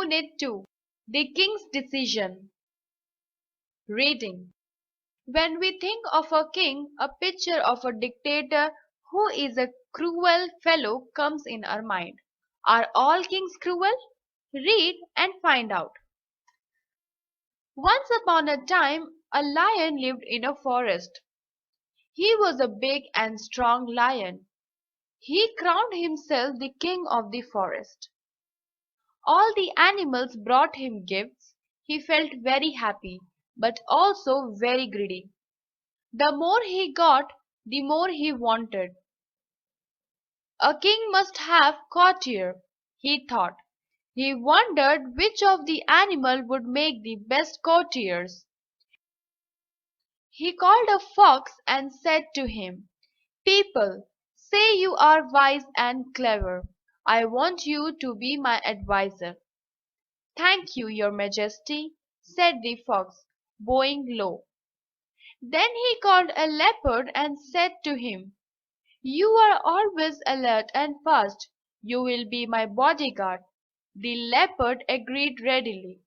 Unit 2. The King's Decision. Reading. When we think of a king, a picture of a dictator who is a cruel fellow comes in our mind. Are all kings cruel? Read and find out. Once upon a time, a lion lived in a forest. He was a big and strong lion. He crowned himself the king of the forest. All the animals brought him gifts. He felt very happy, but also very greedy. The more he got, the more he wanted. A king must have courtier, he thought. He wondered which of the animal would make the best courtiers. He called a fox and said to him, "People say you are wise and clever. I want you to be my adviser." "Thank you, your majesty," said the fox, bowing low. Then he called a leopard and said to him, "You are always alert and fast. You will be my bodyguard." The leopard agreed readily.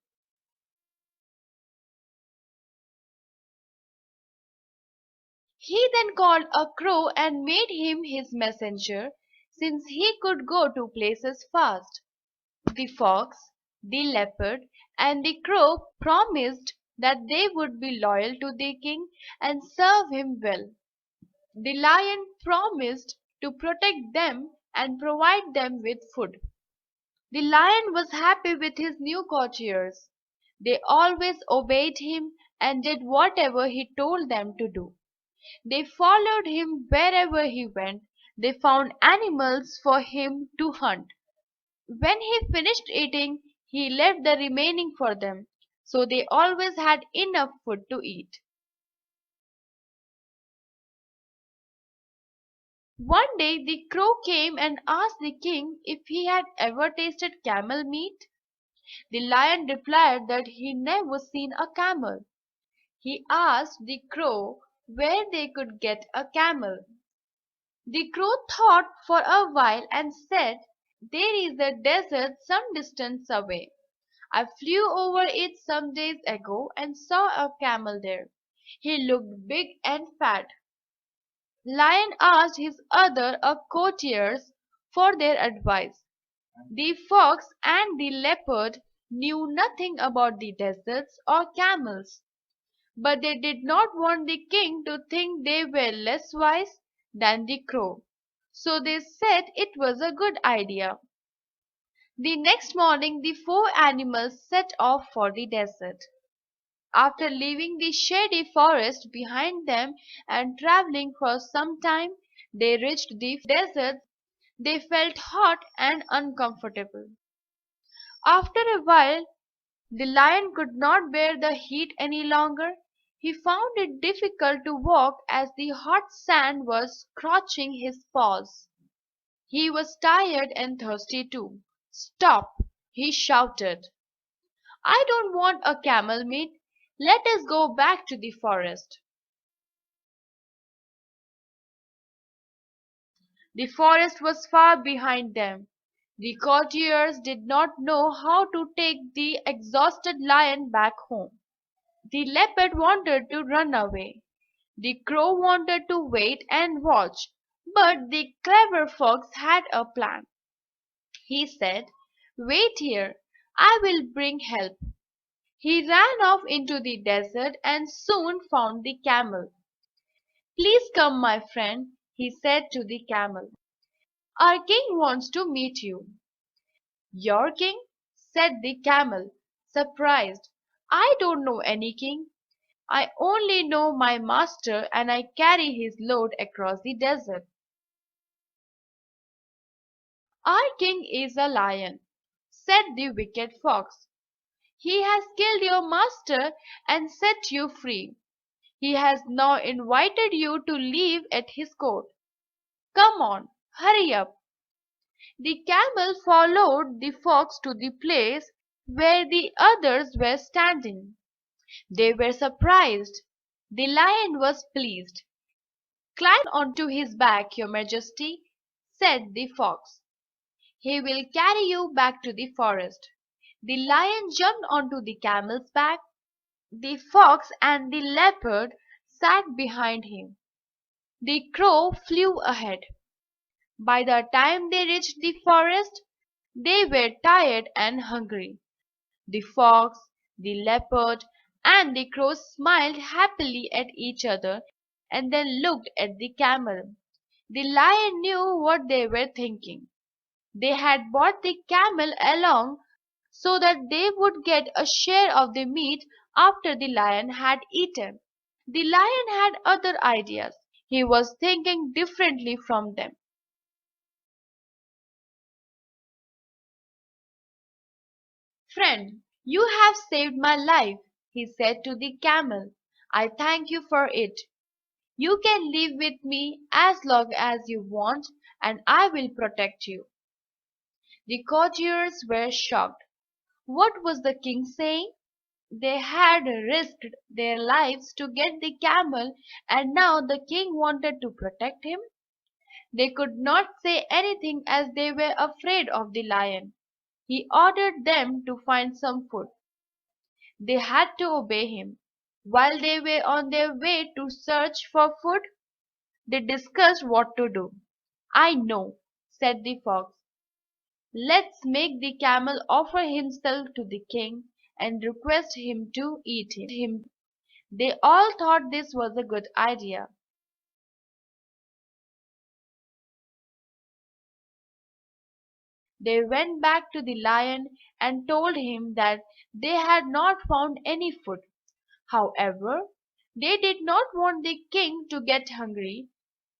He then called a crow and made him his messenger, since he could go to places fast. The fox, the leopard, and the crow promised that they would be loyal to the king and serve him well. The lion promised to protect them and provide them with food. The lion was happy with his new courtiers. They always obeyed him and did whatever he told them to do. They followed him wherever he went. They found animals for him to hunt. When he finished eating, he left the remaining for them, so they always had enough food to eat. One day the crow came and asked the king if he had ever tasted camel meat. The lion replied that he never seen a camel. He asked the crow where they could get a camel. The crow thought for a while and said, "There is a desert some distance away. I flew over it some days ago and saw a camel there. He looked big and fat." Lion asked his other courtiers for their advice. The fox and the leopard knew nothing about the deserts or camels, but they did not want the king to think they were less wise than the crow, so they said it was a good idea. The next morning the four animals set off for the desert. After leaving the shady forest behind them and traveling for some time, they reached the desert. They felt hot and uncomfortable. After a while, the lion could not bear the heat any longer. He found it difficult to walk as the hot sand was scorching his paws. He was tired and thirsty too. "Stop!" he shouted. "I don't want a camel meat. Let us go back to the forest." The forest was far behind them. The courtiers did not know how to take the exhausted lion back home. The leopard wanted to run away. The crow wanted to wait and watch, but the clever fox had a plan. He said, "Wait here, I will bring help." He ran off into the desert and soon found the camel. "Please come, my friend," he said to the camel. "Our king wants to meet you." "Your king?" said the camel, surprised. "I don't know any king. I only know my master and I carry his load across the desert." "Our king is a lion," said the wicked fox. "He has killed your master and set you free. He has now invited you to live at his court. Come on, hurry up." The camel followed the fox to the place where the others were standing. They were surprised. The lion was pleased. "Climb onto his back, your majesty," said the fox. "He will carry you back to the forest." The lion jumped onto the camel's back. The fox and the leopard sat behind him. The crow flew ahead. By the time they reached the forest, they were tired and hungry. The fox, the leopard, and the crow smiled happily at each other and then looked at the camel. The lion knew what they were thinking. They had brought the camel along so that they would get a share of the meat after the lion had eaten. The lion had other ideas. He was thinking differently from them. "Friend, you have saved my life," he said to the camel. "I thank you for it. You can live with me as long as you want, and I will protect you." The courtiers were shocked. What was the king saying? They had risked their lives to get the camel, and now the king wanted to protect him. They could not say anything as they were afraid of the lion. He ordered them to find some food. They had to obey him. While they were on their way to search for food, they discussed what to do. "I know," said the fox. "Let's make the camel offer himself to the king and request him to eat him." They all thought this was a good idea. They went back to the lion and told him that they had not found any food. However, they did not want the king to get hungry,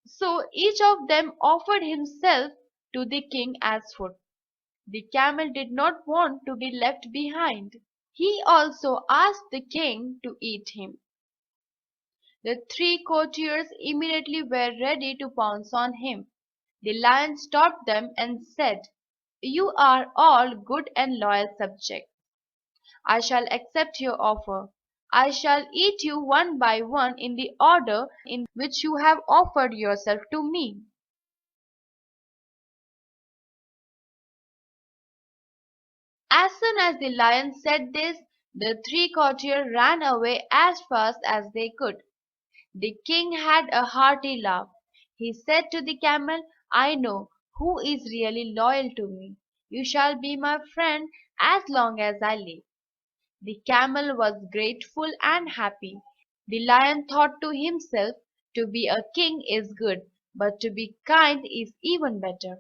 so each of them offered himself to the king as food. The camel did not want to be left behind. He also asked the king to eat him. The three courtiers immediately were ready to pounce on him. The lion stopped them and said, "You are all good and loyal subjects. I shall accept your offer. I shall eat you one by one in the order in which you have offered yourself to me." As soon as the lion said this, the three courtiers ran away as fast as they could. The king had a hearty laugh. He said to the camel, "I know who is really loyal to me. You shall be my friend as long as I live." The camel was grateful and happy. The lion thought to himself, "To be a king is good, but to be kind is even better."